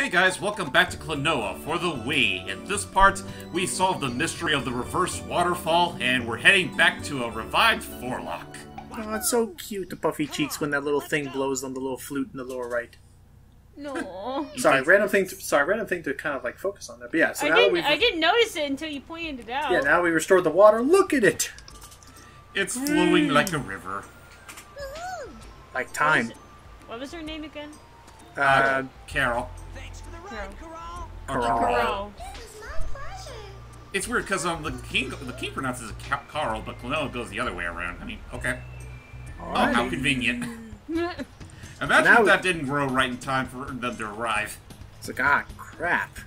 Hey guys, welcome back to Klonoa for the Wii. In this part, we solved the mystery of the reverse waterfall, and we're heading back to a revived Forlock. Oh, it's so cute, the puffy cheeks, when that little thing blows on the little flute in the lower right. No. Sorry, random thing to kind of like focus on that. But yeah, so I didn't notice it until you pointed it out. Yeah, now we restored the water. Look at it! It's flowing like a river. Like time. What was her name again? Carol. Carol. It's weird because the king pronounces it Carl, but Klonoa goes the other way around. I mean, okay. Oh, how convenient. Imagine if that didn't grow right in time for them to arrive. It's like, ah, crap.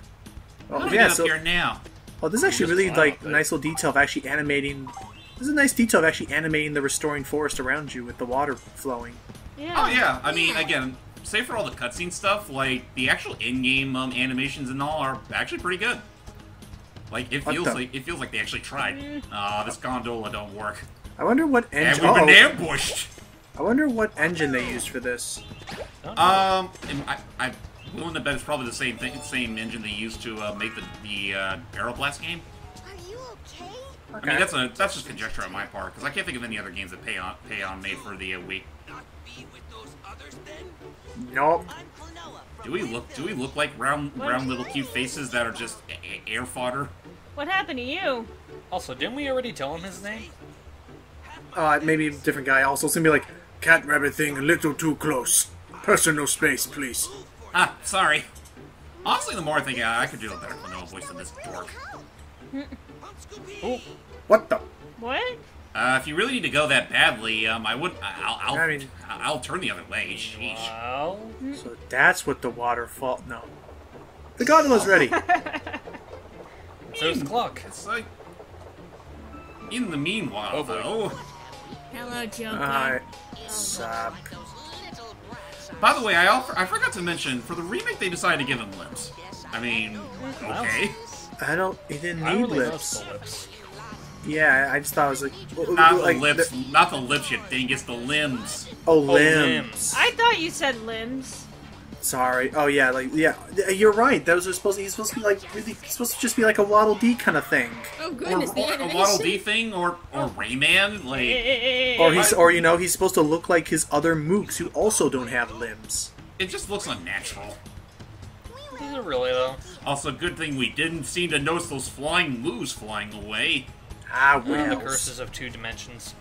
Well, yeah, so here now. Oh, this is actually really like nice little detail of actually animating. This is a nice detail of actually animating the restoring forest around you with the water flowing. Yeah. Oh yeah, I mean, again, save for all the cutscene stuff, like the actual in-game animations and all are actually pretty good. Like it feels like they actually tried. This gondola don't work. I wonder what engine. And we've been ambushed. I wonder what engine they used for this. I'm willing to bet it's probably the same same engine they used to make the Aeroblast game. Are you okay? Okay. I mean, that's just conjecture on my part because I can't think of any other games that Payon made for the Wii. Nope. Do we look like round little cute faces that are just air fodder? What happened to you? Also, didn't we already tell him his name? Maybe a different guy. Also, it's gonna be like cat rabbit thing a little too close. Personal space, please. Ah, sorry. Honestly, the more I think I could do a better Klonoa voice than this dork. Oh. What the? What? If you really need to go that badly, I'll turn the other way. Sheesh. Well... So that's what the waterfall. No, the gondola's ready. So's the clock. It's like. In the meanwhile, though. Hello, Joker. Alright. Sup. By the way, I forgot to mention, for the remake they decided to give him lips. I mean, okay. He didn't I need really lips. the lips. Yeah, I just thought it was like... Not the lips, not the lips, you dingus, the limbs. Oh, limbs. I thought you said limbs. Sorry. Oh, yeah, you're right. Those are he's supposed to be like, really, supposed to just be like a Waddle Dee kind of thing. Oh, goodness, the Or a animation. Waddle Dee thing, or Rayman, like... Or he's supposed to look like his other mooks who also don't have limbs. It just looks unnatural. Is it really, though? Also, good thing we didn't seem to notice those flying moos flying away. Ah, The well. curses of 2 dimensions.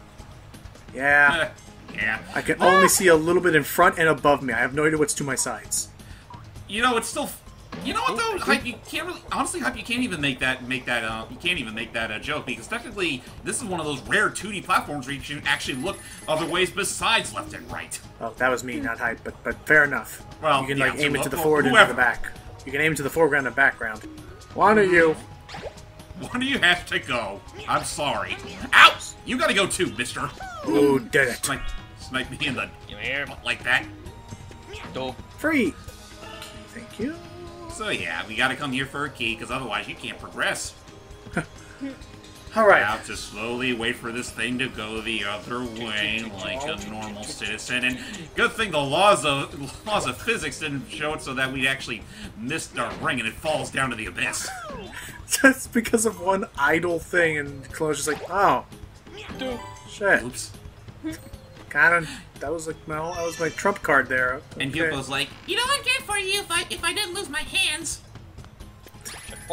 Yeah. Yeah. I can only see a little bit in front and above me. I have no idea what's to my sides. You know, it's still... You know what, though? Hype, you can't really... Honestly, Hype, you can't even make that a joke, because technically, this is one of those rare 2D platforms where you can actually look other ways besides left and right. Oh, that was me, not Hype, but fair enough. Well, you can, yeah, aim it to the well, forward and to the back. You can aim to the foreground and background. One of you. One of you has to go. I'm sorry. Ow! You gotta go too, mister. Who did it? Snipe me in the... Yeah. Like that. Dope. Free. Thank you. So yeah, we gotta come here for a key, because otherwise you can't progress. Alright. I have to slowly wait for this thing to go the other way, like a normal citizen. And good thing the laws of physics didn't show it so that we'd actually missed our ring and it falls down to the abyss. Just because of one idle thing, and Klonoa's just like, oh. Shit. Oops. Kinda. That was like that was my trump card there. Okay. And Hugo's like, you know, I'd get for you if I didn't lose my hands.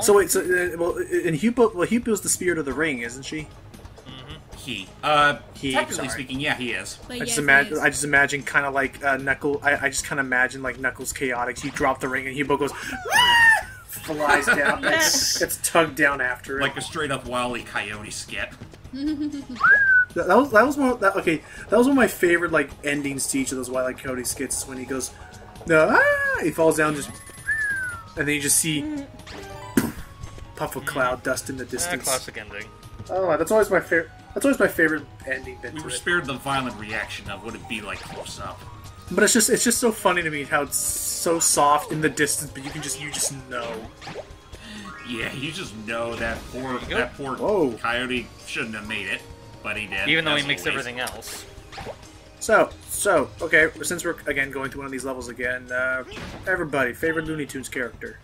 So wait, and Hupo's the spirit of the ring, isn't she? He. He, Technically sorry. speaking, yeah, he is. But I yes, just imagine kind of like Knuckles. I just kind of imagine like Knuckles Chaotix. You drop the ring and Hupo goes, flies down. It's tugged down after it. Like a straight up Wile E. Coyote skit. That was one. Okay, that was one of my favorite like endings to each of those Wile E. Coyote skits. When he goes, no, he falls down, just, and then you just see puff of cloud dust in the distance. Classic ending. Oh, that's always my favorite. That's always my favorite ending bit. We to were it. spared the violent reaction of what it'd be like close up. But it's just so funny to me how it's so soft in the distance, but you just know. Yeah, you just know that poor Whoa. coyote shouldn't have made it, but he did. Even though he as makes always. everything else. So, okay, since we're, again, going through one of these levels again, everybody, favorite Looney Tunes character?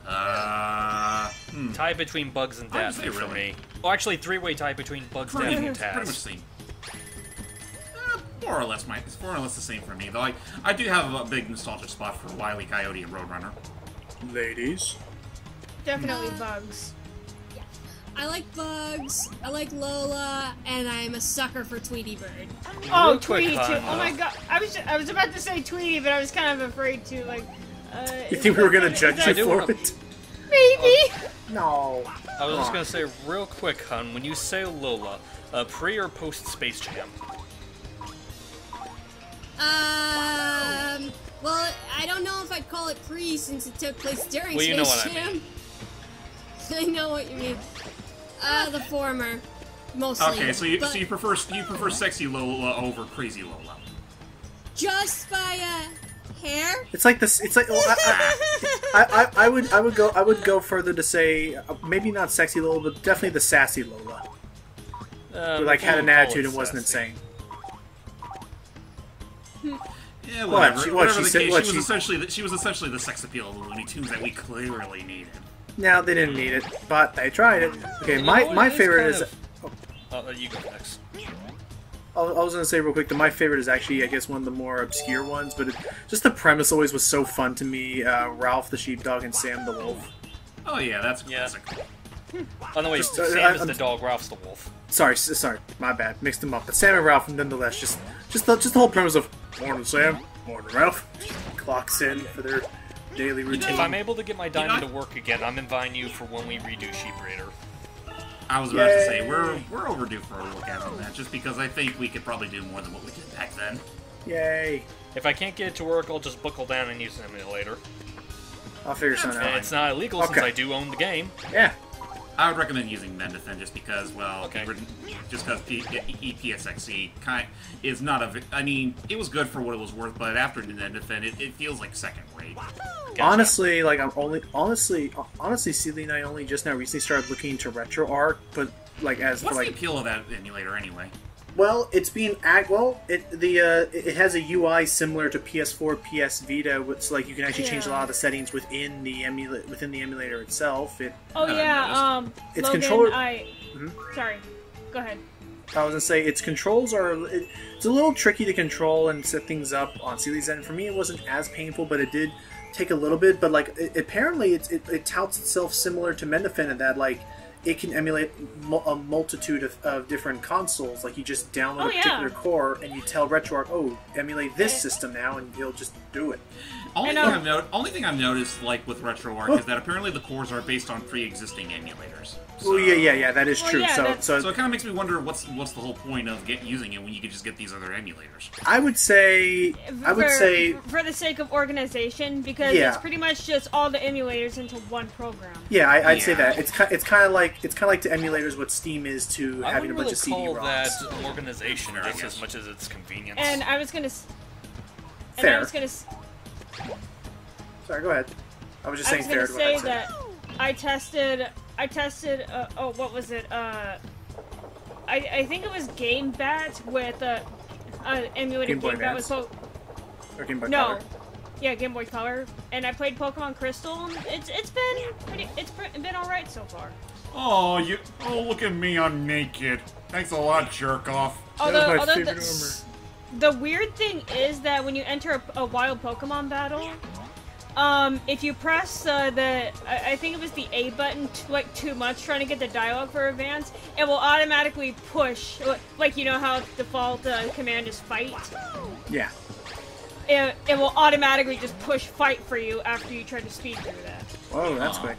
Tie between Bugs and Daffy Honestly, for really. me. Well, actually, three-way tie between Bugs, Daffy, and Pretty much Taz. same. More or less, it's more or less the same for me. Though I do have a big nostalgia spot for Wile E. Coyote and Roadrunner. Ladies. Definitely Bugs. I like Bugs, I like Lola, and I'm a sucker for Tweety Bird. Oh, Real quick, Tweety too. Han, Oh my god. I was about to say Tweety, but I was kind of afraid to, like, You think we were gonna judge you do for wanna- it? Maybe! No. I was just gonna say real quick, hun, when you say Lola, pre or post Space Jam? Well, I don't know if I'd call it pre since it took place during Well, you know Space what I Jam. mean. I know what you mean. The former, mostly. Okay, so you but prefer sexy Lola over crazy Lola. just by hair? It's like this. It's like I would go further to say maybe not sexy Lola, but definitely the sassy Lola, who like had an we'll call attitude it and wasn't sassy. insane. Yeah, What? whatever. She- what, Whatever she the said- case, what, she was essentially the sex appeal of the Looney Tunes that we clearly needed. No, they didn't need it, but they tried it. Okay, You know what, my it is favorite kind is. you go next. I was gonna say real quick that my favorite is actually, I guess, one of the more obscure ones, but just the premise always was so fun to me. Ralph the sheepdog and Sam the wolf. Oh yeah, that's Yeah. classic. Oh no, wait, Just, Sam is I'm- the dog, Ralph's the wolf. Sorry, my bad, mixed them up. But Sam and Ralph, nonetheless, just the whole premise of morning Sam, morning Ralph, clocks in for their daily routine. If I'm able to get my diamond know- to work again, I'm inviting you for when we redo Sheep Raider. I was about to say Yay. we're overdue for a look at on that, just because I think we could probably do more than what we did back then. Yay! If I can't get it to work, I'll just buckle down and use an emulator. I'll figure something And out. it's not illegal since Okay. I do own the game. Yeah. I would recommend using Mendefin just because, well, Okay. EPSXE is not a. I mean, it was good for what it was worth, but after Mendefin, it feels like second rate. Gotcha. Honestly, like honestly, Celie and I only just now recently started looking into RetroArch, but like as What's for the like, appeal of that emulator anyway? well, it's being it has a UI similar to PS4, PS Vita, so like you can actually change a lot of the settings within the emulator itself. Oh I yeah, It's Logan, controller- Sorry. Go ahead. I was gonna say its controls it's a little tricky to control and set things up on Celie's end. For me, it wasn't as painful, but it did take a little bit. But like apparently, it touts itself similar to Mendefin in that like it can emulate a multitude of different consoles. Like you just download a particular core and you tell RetroArch, oh, emulate this system now, and it'll just do it. Only thing I've noticed, like with RetroArch, is that apparently the cores are based on pre-existing emulators. So, Well, yeah, that is Well, true. yeah, so that's- so it kind of makes me wonder what's the whole point of using it when you could just get these other emulators. I would say for the sake of organization, because Yeah. it's pretty much just all the emulators into one program. yeah, I'd say Yeah. that it's kind of like to emulators what Steam is to I having a wouldn't bunch really of call CD-ROMs. that organization Fair, I just guess. as much as it's convenience. And I was gonna. Fair. Sorry, go ahead. I was just I was saying gonna fair. say Go ahead, that I tested. What was it? I think it was Game Bat with emulated Game Boy Game Bat with Advance? Or Game Boy no. Color. Yeah, Game Boy Color, and I played Pokemon Crystal. And it's been all right so far. Oh, look at me, I'm naked. Thanks a lot, jerk off. Although, my favorite armor. the weird thing is that when you enter a wild Pokemon battle, if you press I think it was the A button too much, trying to get the dialogue for advance, it will automatically push, like you know how default command is fight. Yeah. It will automatically just push fight for you after you try to speed through that. Whoa, that's quick.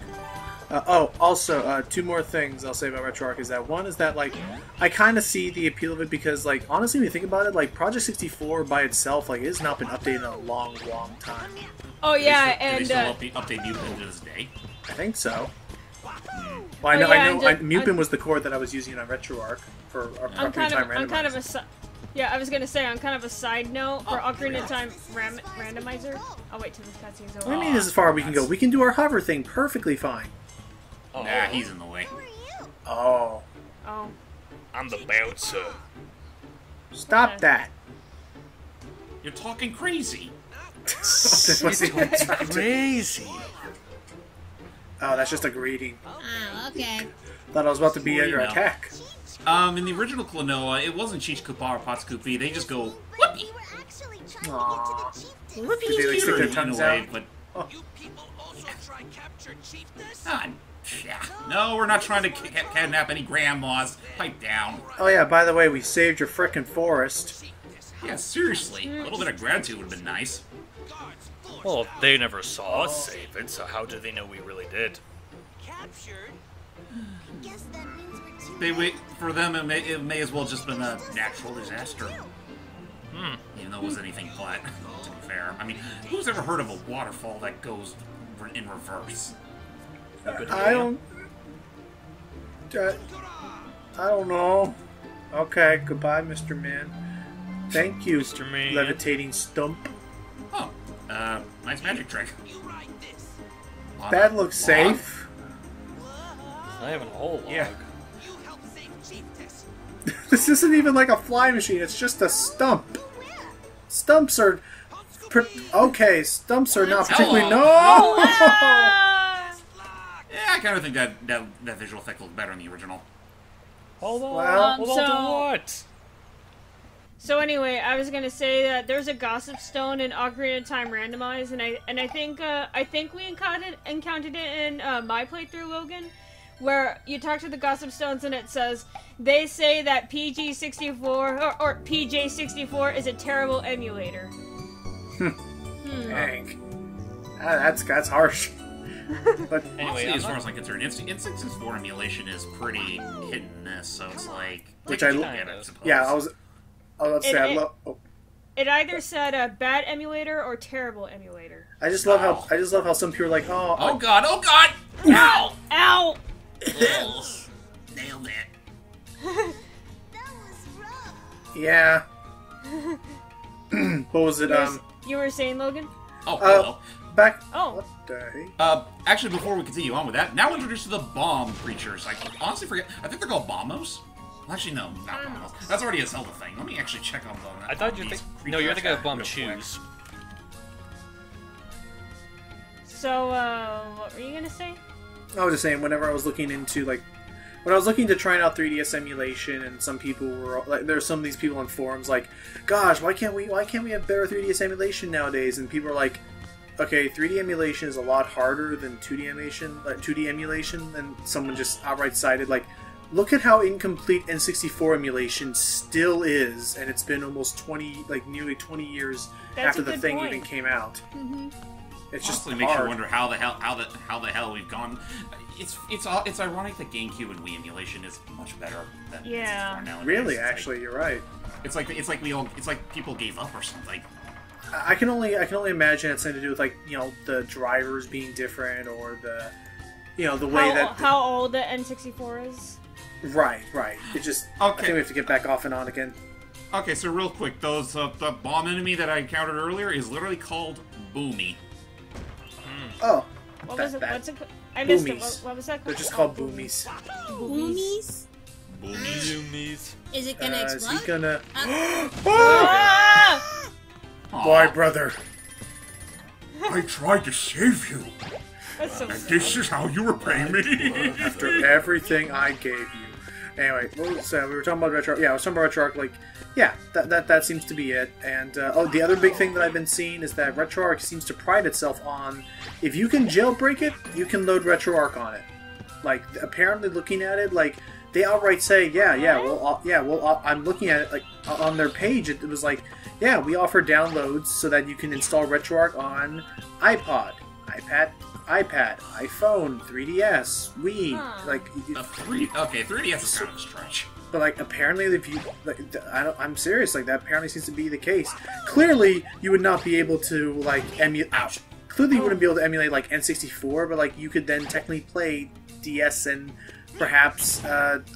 Also, two more things I'll say about RetroArch is that one is that like I kind of see the appeal of it because like honestly when you think about it, like Project 64 by itself like it has not been updated in a long time. Oh yeah, Do they and still update Mupin to this day? I think so. Well, I Oh, know, yeah, I know. and Mupin was the core that I was using on RetroArch for our I'm kind of randomizer. yeah, I was gonna say on kind of a side note for Ocarina of Time randomizer. I'll wait till the cutscene's over. What do you mean this is as far as we can go? We can do our hover thing perfectly fine. Oh, Nah, he's in the way. Oh, Oh. I'm the bouncer. stop Okay. that! You're talking crazy. Crazy. Oh, that's just a greeting. Oh, okay. Thought I was about to be under attack. In the original Klonoa, it wasn't Cheech Koopa or Potscoopy. They just go, whoopee! Aww. Whoopee! Did they like stick their tongues out? But... yeah. No, we're not trying to kidnap any grandmas. Pipe down. Oh yeah, by the way, we saved your frickin' forest. Yeah, seriously. A little bit of gratitude would have been nice. Well, they never saw us save it, so how do they know we really did? Captured? Guess that means we're too They wait for them. It may as well just been a natural disaster. Even though it was anything but, to be fair. I mean, who's ever heard of a waterfall that goes in reverse? I don't know. Okay, goodbye, Mr. Man. Thank you, Mr. Man. levitating stump. Oh, nice magic trick. That looks safe. I have a whole log. Yeah. This isn't even like a fly machine, it's just a stump. Stumps are... okay, stumps are not particularly... No! Yeah, I kind of think that visual effect looked better in the original. Hold on. Well, Hold on to what? So anyway, I was gonna say that there's a gossip stone in Ocarina of Time randomized, and I think we encountered it in my playthrough, Logan, where you talk to the gossip stones and it says they say that PG64 or PJ64 is a terrible emulator. Dang. That's harsh. But Anyway, as far as I'm concerned, N64 emulation is pretty hit and miss, so it's like... Which I suppose. yeah, I was about to say, I love... Oh. It either said a bad emulator or terrible emulator. I just love how some people are like, oh... Oh god, oh god! Ow! Ow! Ugh. Nailed it. That was rough. Yeah. What was it, You were saying, Logan? Oh, hello. back... Oh. What the heck? Actually, before we continue on with that, now introduced to the bomb creatures. I honestly forget. I think they're called bombos. Actually, no, not bombos. That's already a Zelda thing. Let me actually check on them. I thought you think. No, you're thinking of bomb shoes. So, what were you gonna say? I was just saying, whenever I was looking into, like... When I was looking to trying out 3DS emulation, and some people were... like, there's some of these people on forums like, gosh, why can't we have better 3DS emulation nowadays? And people are like... Okay, 3D emulation is a lot harder than 2D emulation, and someone just outright cited, like, look at how incomplete N64 emulation still is, and it's been almost nearly 20 years after the thing even came out. It's just honestly makes you wonder how the hell we've gone. It's ironic that GameCube and Wii emulation is much better than N64 nowadays. Really, actually, you're right. It's like people gave up or something. I can only imagine it's something to do with, like, you know, the drivers being different, or the, you know, the way how old the N64 is. Right. It just I think we have to get back off and on again. Okay, so real quick, the bomb enemy that I encountered earlier is literally called Boomy. Oh, What was it? What's it? I missed it. Boomies. What was that called? They're just called boomies. Boomies? Zoomies. Is it gonna Is explode? he gonna? Ah! Boy, brother. I tried to save you, That's so and sad. this is how you repay me. After everything I gave you. Anyway, so we were talking about RetroArch. Yeah, I was talking about RetroArch. Like, yeah, that seems to be it. And the other big thing that I've been seeing is that RetroArch seems to pride itself on, if you can jailbreak it, you can load RetroArch on it. Like, apparently, looking at it, like, they outright say, I'm looking at it, like, on their page. It was like, yeah, we offer downloads so that you can install RetroArch on iPod, iPad, iPhone, 3DS, Wii. Like, 3DS is kind of a stretch. but like, apparently, if you, like, I'm serious. Like, that apparently seems to be the case. Clearly, you would not be able to, like, emulate. Clearly, you wouldn't be able to emulate, like, N64, but like, you could then technically play DS and perhaps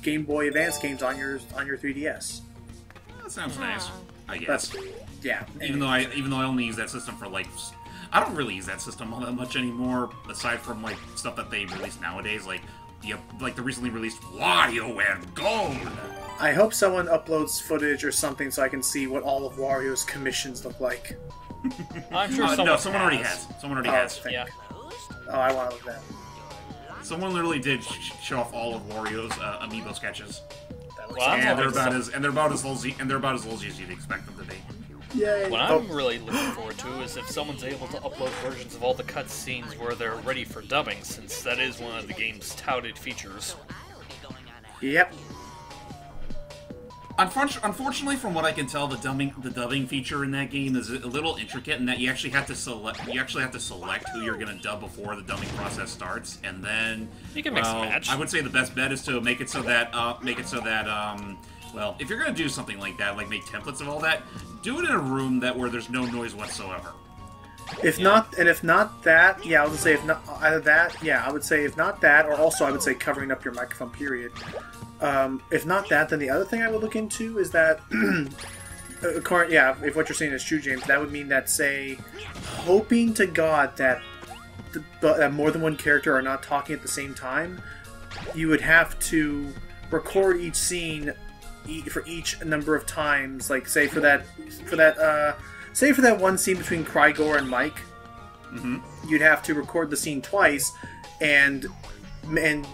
Game Boy Advance games on your 3DS. That sounds nice, I guess. But yeah. Even though I only use that system for, like, I don't really use that system all that much anymore, aside from, like, stuff that they release nowadays, like the recently released WarioWare Gold. I hope someone uploads footage or something so I can see what all of Wario's commissions look like. I'm sure someone already has. Someone already has. Yeah. Oh, I want to look at that. Someone literally did show off all of Wario's amiibo sketches. Well, And they're about as lousy as you'd expect them to be. Yay! What I'm really looking forward to is if someone's able to upload versions of all the cutscenes where they're ready for dubbing, since that is one of the game's touted features. Yep. Unfortunately, from what I can tell, the dubbing feature in that game is a little intricate in that you actually have to select who you're going to dub before the dubbing process starts, and then You can mix and match. I would say the best bet is to make it so that well, if you're going to do something like that, like make templates of all that, do it in a room where there's no noise whatsoever. If not that, yeah, I would say if not either that, yeah, I would say if not that, or also I would say covering up your microphone. Period. If not that, then the other thing I would look into is that, if what you're saying is true, James, that would mean that, say, hoping to God that more than one character are not talking at the same time, you would have to record each scene for each number of times. Like, say for that one scene between Krygor and Mike, you'd have to record the scene twice, and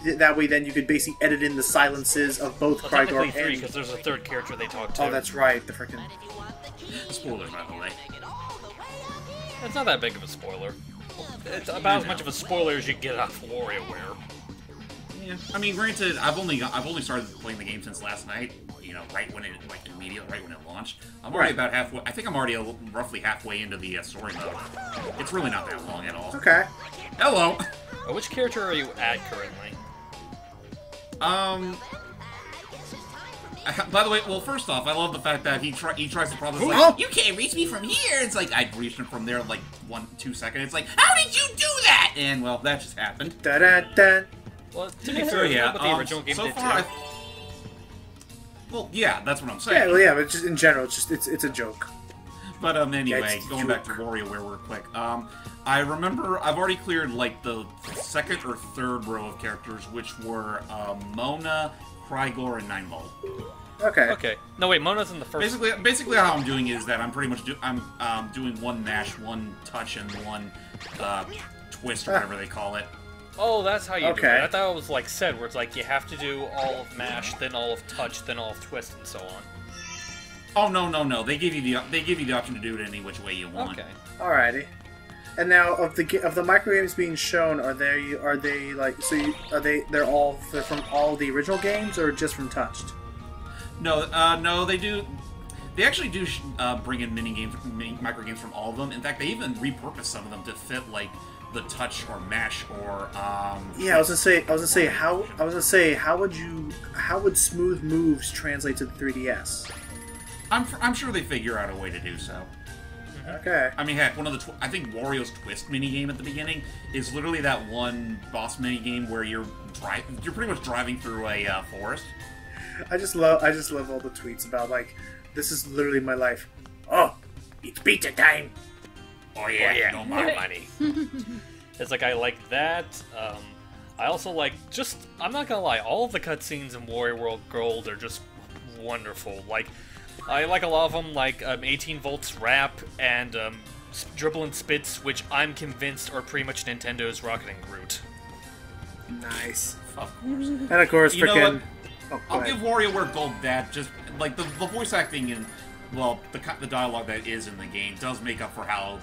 that way then you could basically edit in the silences of both Krygor and... three, because there's a third character they talk to. Oh, that's right, the frickin'... Spoilers, by the way. It's not that big of a spoiler. It's about as much of a spoiler as you get off WarioWare. Yeah, I mean, granted, I've only started playing the game since last night. You know, right when it launched. I'm already about halfway. I think I'm already roughly halfway into the story mode. It's really not that long at all. Okay. Hello. Which character are you at currently? By the way, well, first off, I love the fact that he tries to promise, like, you can't reach me from here. It's like, I'd reach him from there in, like, 1-2 seconds. It's like, how did you do that? And, well, that just happened. Da-da-da. Well, to be fair, yeah, what the original game so did far, too. Well, yeah, that's what I'm saying. Yeah, well, yeah, but just in general, it's a joke. But anyway, Yeah, going back to WarioWare real quick. I remember I've already cleared like the second or third row of characters, which were Mona, Krygor, and 9-Volt. Okay. Okay. No, wait, Mona's in the first... Basically, how I'm doing is that I'm pretty much doing one mash, one touch, and one twist or whatever they call it. Oh, that's how you do Okay. it. I thought it was like said, where it's like you have to do all of mash, then all of touch, then all of twist, and so on. Oh no! They give you the option to do it any which way you want. Okay. Alrighty. And now of the micro games being shown, are they from all the original games or just from Touched? No, they do. They actually do bring in micro games from all of them. In fact, they even repurpose some of them to fit like the touch or mash or. Yeah, I was gonna say how would smooth moves translate to the 3DS? I'm sure they figure out a way to do so. Okay. I mean, heck, I think Wario's Twist minigame at the beginning is literally that one boss minigame where you're pretty much driving through a forest. I just love all the tweets about like, this is literally my life. Oh, it's pizza time. Oh yeah, no more money. It's like I like that. I also like I'm not gonna lie, all of the cutscenes in Wario World Gold are just wonderful. Like, I like a lot of them, like 18 Volts Rap and Dribble and Spits, which I'm convinced are pretty much Nintendo's Rocketing Groot. Nice. Of course. And of course, You know freaking. what? I'll give WarioWare Gold that. Just like the voice acting and the dialogue that is in the game does make up for how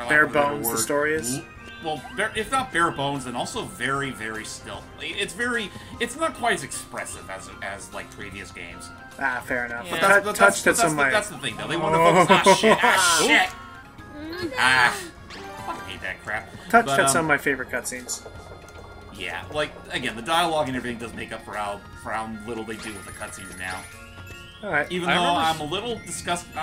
bare bones the story is. Well, if not bare bones, then also very, very still. It's not quite as expressive as like previous games. Ah, fair enough. Yeah. But Touched had some That's the thing, though. They want to focus. Shit! I fucking hate that crap. Touched had some of my favorite cutscenes. Yeah, like again, the dialogue and everything does make up for how little they do with the cutscenes now. All right. Even though I'm a little disgusted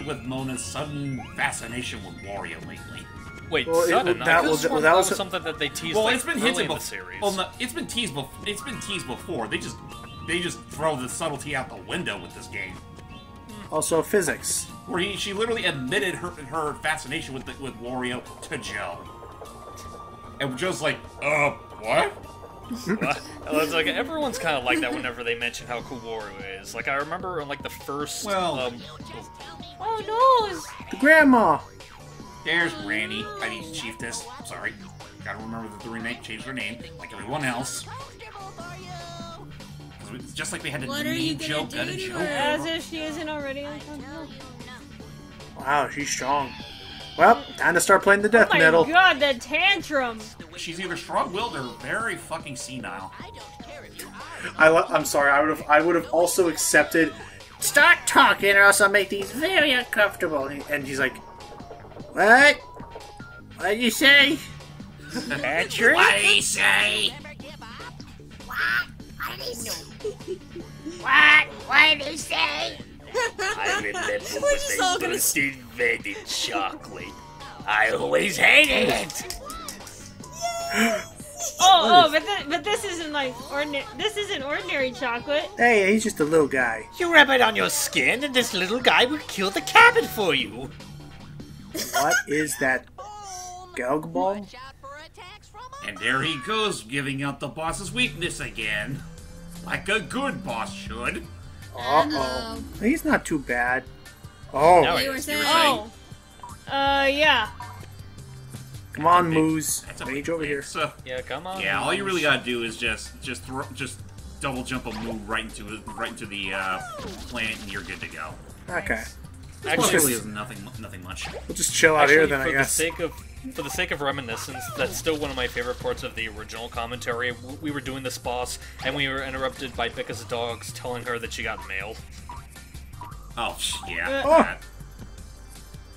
with Mona's sudden fascination with Wario lately. Wait, Well, sudden? that was something that they teased. Well, like, it's been early hinted in the before. series. Well, no, it's been teased before. They just throw the subtlety out the window with this game. Also, physics. Where she literally admitted her fascination with Wario to Joe. And Joe's like, what? It's like everyone's kind of like that whenever they mention how cool Wario is. Like I remember in like the first. Well. Oh no! The grandma. There's Granny. I mean, Chiefess. Sorry. Gotta remember that the remake changed her name, like everyone else. It's just like they had to name joke, got a joke. As if she isn't already on top. Wow, she's strong. Well, time to start playing the death metal. Oh my god, the tantrum! She's either strong-willed or very fucking senile. I'm sorry. I would have also accepted. Start talking, or else I'll make these very uncomfortable. And he's like, "What? What'd you say?" Patrick? What did he say? What did he say? I remember We're just all gonna invented chocolate. I always hated it. But this isn't like ordinary. This isn't ordinary chocolate. Hey, he's just a little guy. You rub it on your skin, and this little guy will kill the cabin for you. What is that? Gelg ball? And there he goes, giving out the boss's weakness again. Like a good boss should. Uh-oh. He's not too bad. Oh. Now You were saying. Oh. Yeah. Come on, Moose. That's a Mage over here. So, Yeah, come on. yeah, all you really gotta do is just double jump a move right into the planet, and you're good to go. Okay. Actually, Really is nothing much. We'll just chill out here then, I guess. For the sake of reminiscence, that's still one of my favorite parts of the original commentary. We were doing this boss, and we were interrupted by Bika's dogs telling her that she got mail. Oh, yeah. Oh.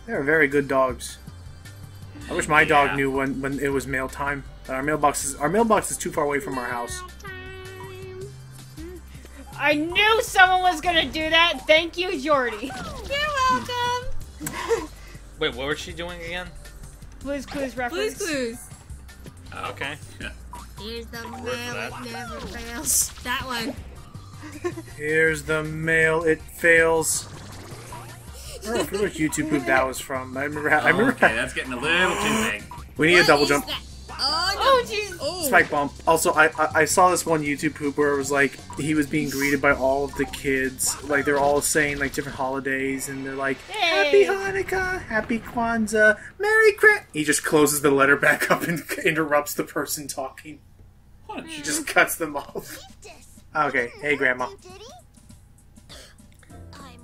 They're very good dogs. I wish my dog knew when it was mail time. Our mailbox is too far away from our house. I knew someone was gonna do that. Thank you, Jordy. You're welcome. Wait, what was she doing again? Blue's Clues reference. Blue's Clues. Okay. Here's the mail, that? it never fails. That one. Here's the mail, it fails. I don't know which YouTube poop that was from. I remember. Okay, that's getting a little too big. We need a double What jump. is that? Oh, no. Oh jeez. Oh. Spike bomb. Also, I saw this one YouTube poop where it was like he was being greeted by all of the kids. Like they're all saying like different holidays, and they're like, Hey. "Happy Hanukkah, Happy Kwanzaa, Merry Christmas." He just closes the letter back up and interrupts the person talking. He just cuts them off. Okay, hey Grandma. I'm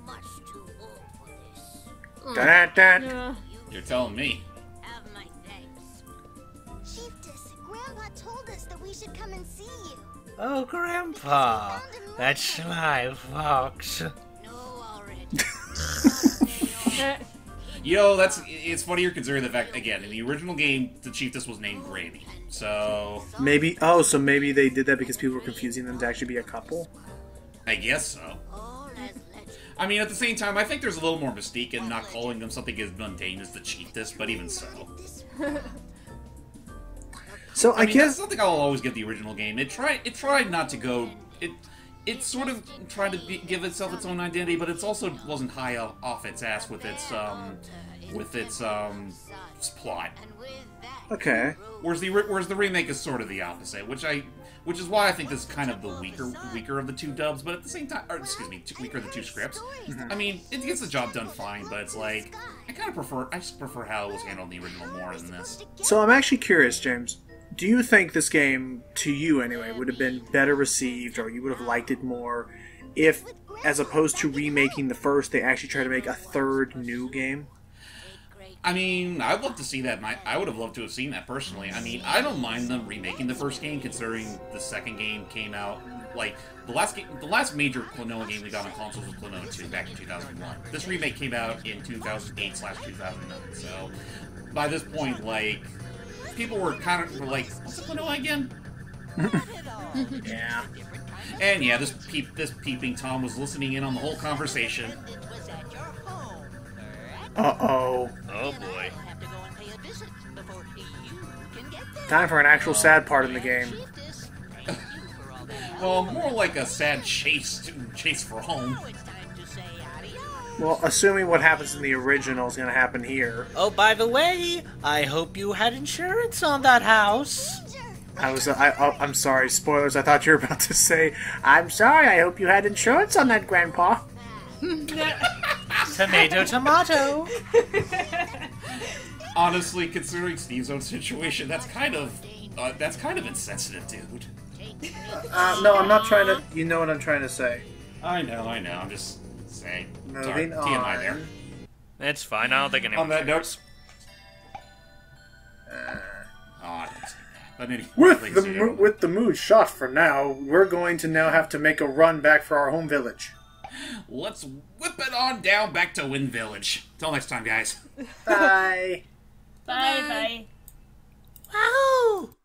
much too old for this. Dun-dun-dun. Yeah. You're telling me. Have my thanks. Chiefess, Grandpa told us that we should come and see you. Oh, Grandpa, that sly fox. No, already. Yo, it's funny you're considering the fact, again, in the original game, the Chiefess was named Granny. So, Maybe they did that because people were confusing them to actually be a couple. I guess so. Oh, let's I mean, at the same time, I think there's a little more mystique in not calling them something as mundane as the Chiefess, but even so. So I mean, that's something I'll always give the original game. It tried not to go... It sort of tried to give itself its own identity, but it also wasn't high off its ass with its plot. Okay. Whereas the remake is sort of the opposite, which is why I think this is kind of the weaker of the two dubs, but at the same time, or excuse me, weaker of the two scripts. I mean, it gets the job done fine, but it's like I just prefer how it was handled in the original more than this. So I'm actually curious, James. Do you think this game, to you anyway, would have been better received, or you would have liked it more, if, as opposed to remaking the first, they actually tried to make a third new game? I mean, I'd love to see that. I would have loved to have seen that personally. I mean, I don't mind them remaking the first game, considering the second game came out like the last major Klonoa game we got on consoles was Klonoa 2 back in 2001. This remake came out in 2008/2009. So by this point, like, people were like, "What's a Klonoa again?" Yeah. And yeah, this peeping Tom was listening in on the whole conversation. Uh-oh. Oh boy. Time for an actual sad part in the game. Well, more like a sad chase for home. Well, assuming what happens in the original is going to happen here. Oh, by the way, I hope you had insurance on that house. I'm sorry. Spoilers. I thought you were about to say, I'm sorry. I hope you had insurance on that, Grandpa. Tomato, tomato. Honestly, considering Steve's own situation, that's kind of insensitive, dude. No, I'm not trying to. You know what I'm trying to say. I know. I'm just saying. Moving Sorry, TMI on. there. It's fine. I don't think anyone On that cares. note. I didn't say that. But anyway, With the mood shot for now, we're going to now have to make a run back for our home village. let's whip it on down back to Wind Village. Till next time, guys. Bye. Bye. Wahoo!